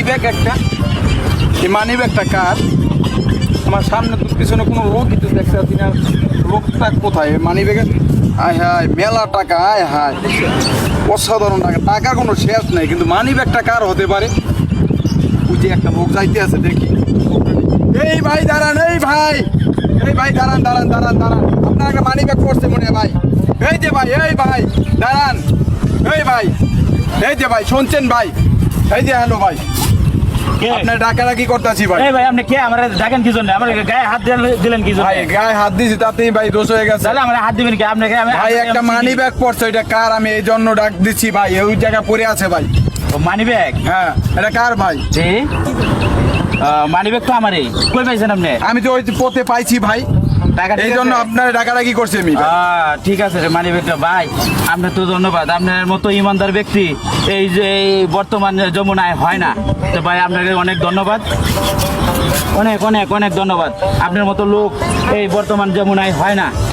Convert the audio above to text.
Bag একটা, এই মানি ব্যাগটা কার? আমার সামনে তো পিছনে কোনো লোক কিন্তু দেখতে পাচ্ছি না, লোকটা কোথায়? মানি ব্যাগে আয় হায় মেলা টাকা, আয় হায় অসাধারণ টাকা, টাকা কোনো শেষ নেই, কিন্তু মানি ব্যাগটা কার হতে পারে? ওই যে একটা লোক যাইতে আছে দেখি। এই ভাই দাঁড়ান, এই ভাই, এই ভাই দাঁড়ান দাঁড়ান দাঁড়ান দাঁড়ান, আপনার একটা মানি ব্যাগ করছে মনে হয় ভাই। এই যে ভাই, এই ভাই দাঁড়ান, এই ভাই, এই যে ভাই শুনছেন ভাই, এই যে হ্যালো ভাই, আপনার ডাকাডাকি করতেছি ভাই। এই ভাই আপনি কে আমার ডাকেন কি জন্য? আমার গায়ে হাত দিলেন কি জন্য? ভাই গায়ে হাত দিয়েছি তাতেই ভাই দোষ হয়ে গেছে। তাহলে আমার হাত দিবেন কি? আপনাকে আমি ভাই একটা মানি ব্যাগ পড়ছে, এটা কার? আমি এই জন্য ডাক দিচ্ছি ভাই, ওই জায়গা পড়ে আছে ভাই। Money bag? হ্যাঁ এটা কার ভাই? জি মানি ব্যাগ তো আমারই। কই পাইছেন আপনি? আমি তো ওই পথে পাইছি ভাই, টাকা এই জন্য আপনার ডাকাডাকি করছি আমি। ঠিক আছে রে মানি ব্যাগটা ভাই, আপনার তো ধন্যবাদ। আপনার মতো ইমানদার ব্যক্তি এই যে এই বর্তমান যমুনায় হয় না, তো ভাই আপনাকে অনেক ধন্যবাদ, অনেক অনেক অনেক ধন্যবাদ। আপনার মতো লোক এই বর্তমান যমুনায় হয় না।